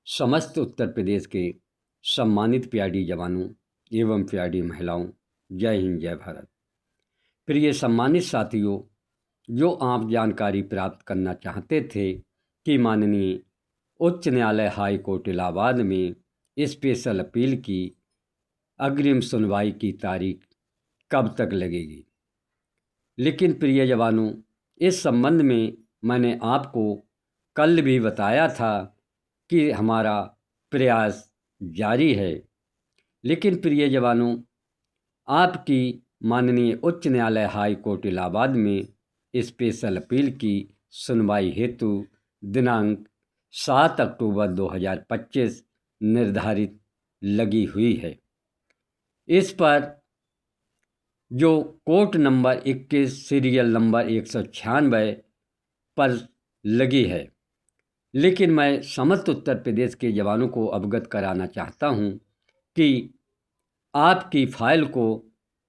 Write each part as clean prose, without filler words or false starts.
समस्त उत्तर प्रदेश के सम्मानित प्यारी जवानों एवं प्यारी महिलाओं, जय हिंद जय भारत। प्रिय सम्मानित साथियों, जो आप जानकारी प्राप्त करना चाहते थे कि माननीय उच्च न्यायालय हाई कोर्ट इलाहाबाद में स्पेशल अपील की अग्रिम सुनवाई की तारीख कब तक लगेगी, लेकिन प्रिय जवानों, इस संबंध में मैंने आपको कल भी बताया था कि हमारा प्रयास जारी है। लेकिन प्रिय जवानों, आपकी माननीय उच्च न्यायालय हाई कोर्ट इलाहाबाद में स्पेशल अपील की सुनवाई हेतु दिनांक 7 अक्टूबर 2025 निर्धारित लगी हुई है। इस पर जो कोर्ट नंबर 21 सीरियल नंबर 196 पर लगी है, लेकिन मैं समस्त उत्तर प्रदेश के जवानों को अवगत कराना चाहता हूं कि आपकी फाइल को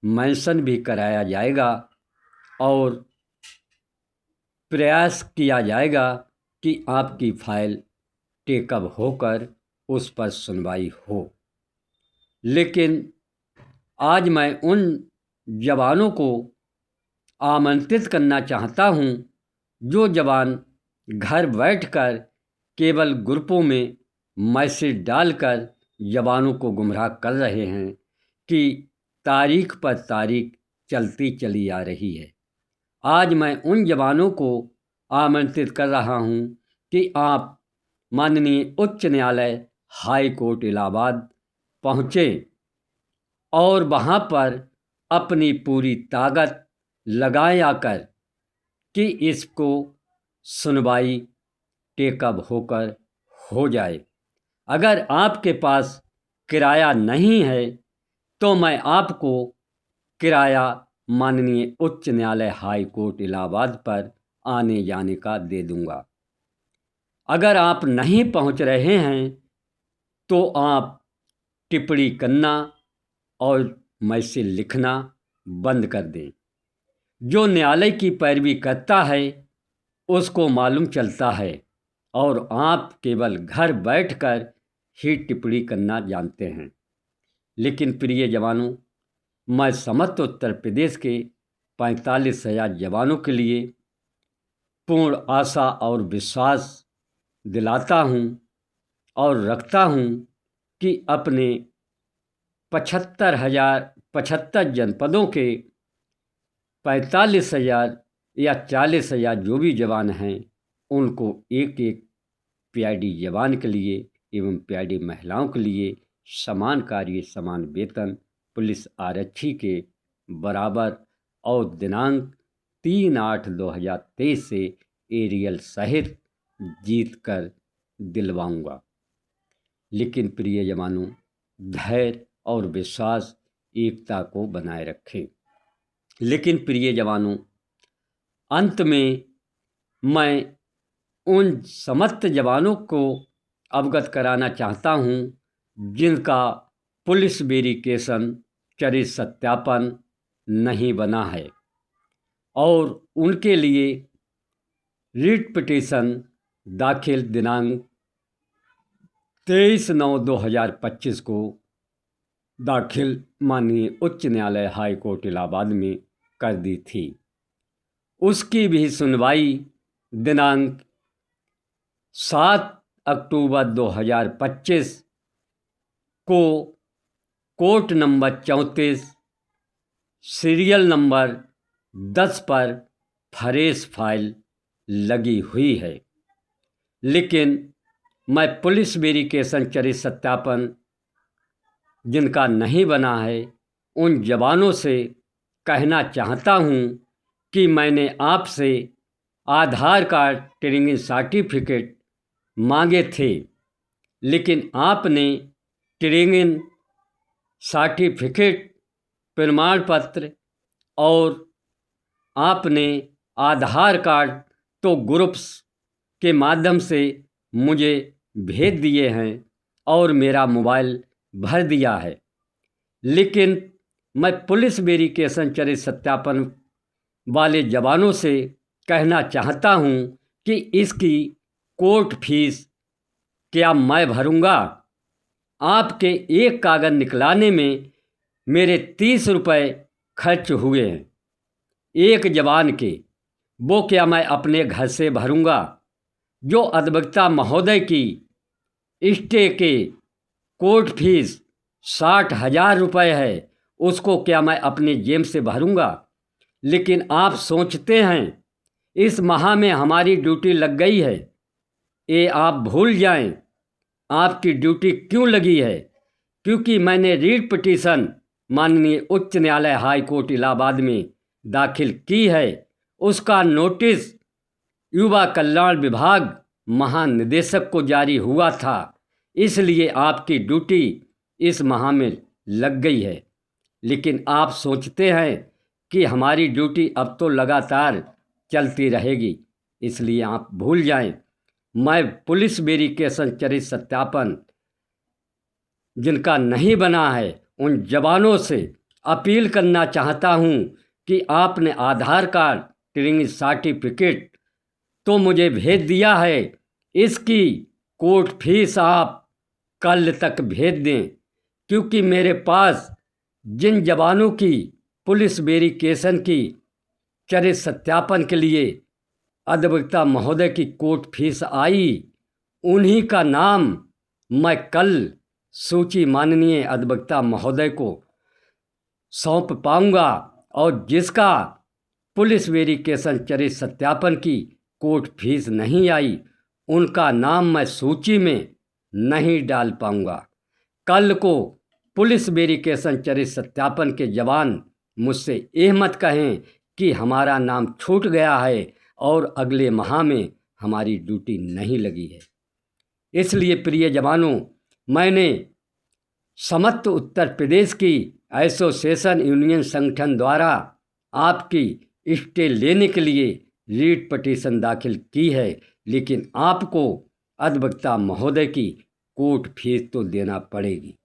मेंशन भी कराया जाएगा और प्रयास किया जाएगा कि आपकी फाइल टेकअप होकर उस पर सुनवाई हो। लेकिन आज मैं उन जवानों को आमंत्रित करना चाहता हूं जो जवान घर बैठकर केवल ग्रुपों में मैसेज डालकर जवानों को गुमराह कर रहे हैं कि तारीख पर तारीख चलती चली आ रही है। आज मैं उन जवानों को आमंत्रित कर रहा हूं कि आप माननीय उच्च न्यायालय हाई कोर्ट इलाहाबाद पहुँचें और वहाँ पर अपनी पूरी ताकत लगाएं आकर कि इसको सुनवाई टेकअप होकर हो जाए। अगर आपके पास किराया नहीं है तो मैं आपको किराया माननीय उच्च न्यायालय हाई कोर्ट इलाहाबाद पर आने जाने का दे दूंगा। अगर आप नहीं पहुंच रहे हैं तो आप टिप्पणी करना और मैसेज लिखना बंद कर दें। जो न्यायालय की पैरवी करता है उसको मालूम चलता है और आप केवल घर बैठकर ही टिप्पणी करना जानते हैं। लेकिन प्रिय जवानों, मैं समस्त उत्तर प्रदेश के 45,000 जवानों के लिए पूर्ण आशा और विश्वास दिलाता हूं और रखता हूं कि अपने 75 जनपदों के 45,000 या 40,000 जो भी जवान हैं उनको एक एक प्यारी जवान के लिए एवं प्यारी महिलाओं के लिए समान कार्य समान वेतन पुलिस आरक्षी के बराबर और दिनांक 3/8/2023 से एरियल सहित जीत कर दिलवाऊंगा। लेकिन प्रिय जवानों, धैर्य और विश्वास एकता को बनाए रखें। लेकिन प्रिय जवानों, अंत में मैं उन समस्त जवानों को अवगत कराना चाहता हूं जिनका पुलिस वेरिफिकेशन चरित्र सत्यापन नहीं बना है और उनके लिए रिट पिटीशन दाखिल दिनांक 23/9/2025 को दाखिल माननीय उच्च न्यायालय हाई कोर्ट इलाहाबाद में कर दी थी। उसकी भी सुनवाई दिनांक 7 अक्टूबर 2025 को कोर्ट नंबर 34 सीरियल नंबर 10 पर फ्रेश फाइल लगी हुई है। लेकिन मैं पुलिस वेरिफिकेशन चरित्र सत्यापन जिनका नहीं बना है उन जवानों से कहना चाहता हूं कि मैंने आपसे आधार कार्ड ट्रेनिंग सर्टिफिकेट मांगे थे, लेकिन आपने ट्रेनिंग सर्टिफिकेट प्रमाण पत्र और आपने आधार कार्ड तो ग्रुप्स के माध्यम से मुझे भेज दिए हैं और मेरा मोबाइल भर दिया है। लेकिन मैं पुलिस वेरिफिकेशन चरित्र सत्यापन वाले जवानों से कहना चाहता हूं कि इसकी कोर्ट फीस क्या मैं भरूंगा? आपके एक कागज़ निकलाने में मेरे 30 रुपये खर्च हुए हैं एक जवान के, वो क्या मैं अपने घर से भरूंगा? जो अधिवक्ता महोदय की स्टे के कोर्ट फीस 60,000 रुपये है, उसको क्या मैं अपने जेब से भरूंगा? लेकिन आप सोचते हैं इस माह में हमारी ड्यूटी लग गई है। ये आप भूल जाएं आपकी ड्यूटी क्यों लगी है, क्योंकि मैंने रीट पिटीशन माननीय उच्च न्यायालय हाई कोर्ट इलाहाबाद में दाखिल की है। उसका नोटिस युवा कल्याण विभाग महानिदेशक को जारी हुआ था, इसलिए आपकी ड्यूटी इस माह में लग गई है। लेकिन आप सोचते हैं कि हमारी ड्यूटी अब तो लगातार चलती रहेगी, इसलिए आप भूल जाएं। मैं पुलिस वेरिफिकेशन चरित्र सत्यापन जिनका नहीं बना है उन जवानों से अपील करना चाहता हूं कि आपने आधार कार्ड, ट्रेनिंग सर्टिफिकेट तो मुझे भेज दिया है, इसकी कोर्ट फीस आप कल तक भेज दें, क्योंकि मेरे पास जिन जवानों की पुलिस वेरिफिकेशन की चरित्र सत्यापन के लिए अधिवक्ता महोदय की कोर्ट फीस आई, उन्हीं का नाम मैं कल सूची माननीय अधिवक्ता महोदय को सौंप पाऊंगा, और जिसका पुलिस वेरिफिकेशन चरित्र सत्यापन की कोर्ट फीस नहीं आई, उनका नाम मैं सूची में नहीं डाल पाऊंगा। कल को पुलिस वेरिफिकेशन चरित्र सत्यापन के जवान मुझसे यह मत कहें कि हमारा नाम छूट गया है और अगले माह में हमारी ड्यूटी नहीं लगी है। इसलिए प्रिय जवानों, मैंने समस्त उत्तर प्रदेश की एसोसिएशन यूनियन संगठन द्वारा आपकी स्टे लेने के लिए रीट पिटीशन दाखिल की है, लेकिन आपको अधिवक्ता महोदय की कोर्ट फीस तो देना पड़ेगी।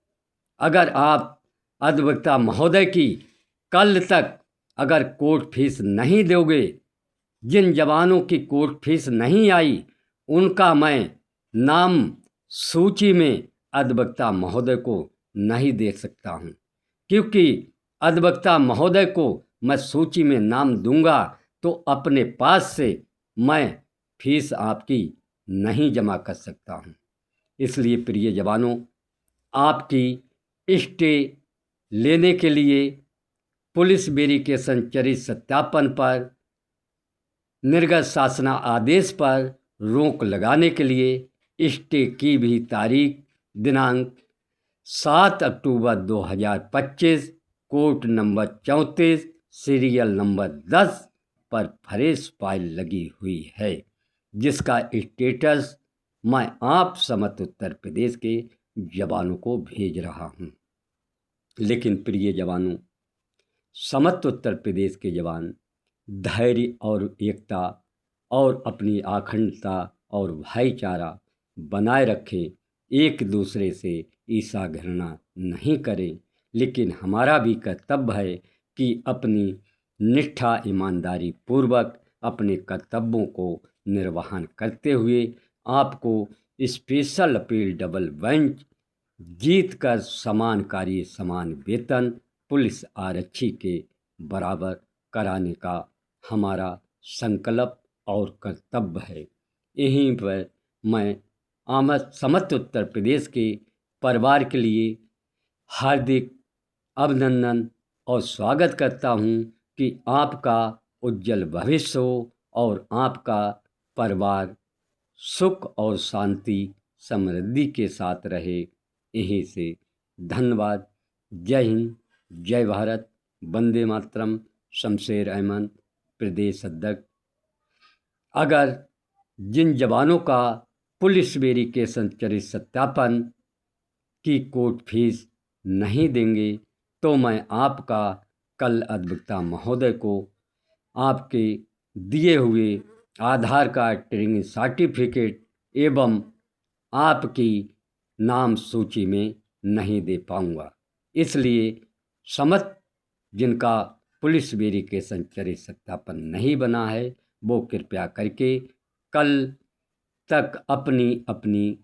अगर आप अधिवक्ता महोदय की कल तक अगर कोर्ट फीस नहीं दोगे, जिन जवानों की कोर्ट फीस नहीं आई उनका मैं नाम सूची में अधिवक्ता महोदय को नहीं दे सकता हूँ, क्योंकि अधिवक्ता महोदय को मैं सूची में नाम दूंगा तो अपने पास से मैं फीस आपकी नहीं जमा कर सकता हूँ। इसलिए प्रिय जवानों, आपकी स्टे लेने के लिए पुलिस वेरिफिकेशन चरित्र सत्यापन पर निर्गत शासना आदेश पर रोक लगाने के लिए स्टे की भी तारीख दिनांक 7 अक्टूबर 2025 कोर्ट नंबर 34 सीरियल नंबर 10 पर फ्रेश फाइल लगी हुई है, जिसका स्टेटस मैं आप समस्त उत्तर प्रदेश के जवानों को भेज रहा हूं। लेकिन प्रिय जवानों, समस्त उत्तर प्रदेश के जवान धैर्य और एकता और अपनी अखंडता और भाईचारा बनाए रखें, एक दूसरे से ईर्ष्या घृणा नहीं करें। लेकिन हमारा भी कर्तव्य है कि अपनी निष्ठा ईमानदारी पूर्वक अपने कर्तव्यों को निर्वहन करते हुए आपको स्पेशल अपील डबल बेंच जीत कर समान कार्य समान वेतन पुलिस आरक्षी के बराबर कराने का हमारा संकल्प और कर्तव्य है। यहीं पर मैं समस्त उत्तर प्रदेश के परिवार के लिए हार्दिक अभिनंदन और स्वागत करता हूं कि आपका उज्जवल भविष्य हो और आपका परिवार सुख और शांति समृद्धि के साथ रहे। यहीं से धन्यवाद। जय हिंद, जय भारत, वंदे मातरम। शमशेर अहमद, प्रदेश अध्यक्ष। अगर जिन जवानों का पुलिस वेरिफिकेशन चरित्र सत्यापन की कोर्ट फीस नहीं देंगे तो मैं आपका कल अधिवक्ता महोदय को आपके दिए हुए आधार कार्ड, ट्रेनिंग सर्टिफिकेट एवं आपकी नाम सूची में नहीं दे पाऊंगा। इसलिए समस्त जिनका पुलिस वेरिफिकेशन चरित्र सत्यापन नहीं बना है वो कृपया करके कल तक अपनी अपनी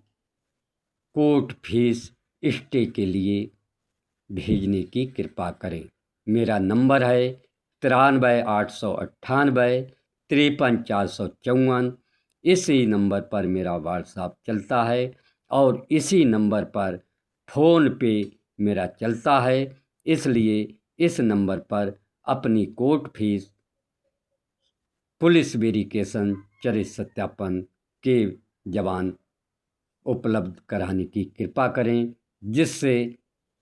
कोर्ट फीस स्टे के लिए भेजने की कृपा करें। मेरा नंबर है 93,898,53,454। इसी नंबर पर मेरा व्हाट्सएप चलता है और इसी नंबर पर फ़ोन पे मेरा चलता है। इसलिए इस नंबर पर अपनी कोर्ट फीस, पुलिस वेरिफिकेशन, चरित्र सत्यापन के जवाब उपलब्ध कराने की कृपा करें, जिससे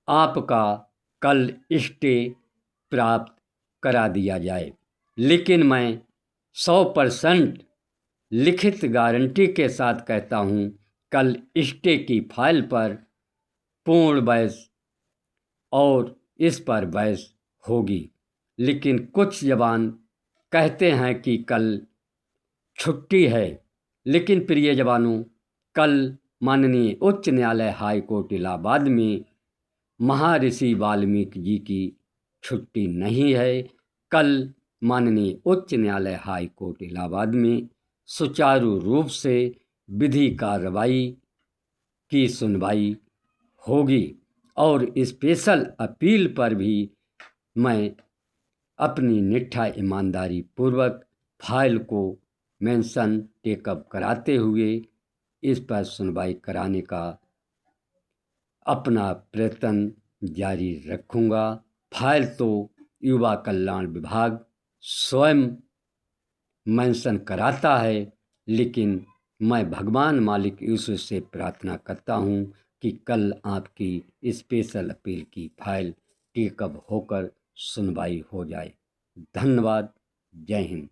आपका कल स्टे प्राप्त करा दिया जाए। लेकिन मैं 100% लिखित गारंटी के साथ कहता हूँ, कल स्टे की फाइल पर पूर्ण बहस और इस पर बहस होगी। लेकिन कुछ जवान कहते हैं कि कल छुट्टी है। लेकिन प्रिय जवानों, कल माननीय उच्च न्यायालय हाई कोर्ट इलाहाबाद में महर्षि वाल्मीकि जी की छुट्टी नहीं है। कल माननीय उच्च न्यायालय हाई कोर्ट इलाहाबाद में सुचारू रूप से विधि कार्रवाई की सुनवाई होगी और स्पेशल अपील पर भी मैं अपनी निष्ठा ईमानदारी पूर्वक फाइल को मेंशन टेकअप कराते हुए इस पर सुनवाई कराने का अपना प्रयत्न जारी रखूँगा। फाइल तो युवा कल्याण विभाग स्वयं मेंशन कराता है, लेकिन मैं भगवान मालिक ईश्वर से प्रार्थना करता हूँ कि कल आपकी स्पेशल अपील की फाइल टेकअप होकर सुनवाई हो जाए। धन्यवाद। जय हिंद।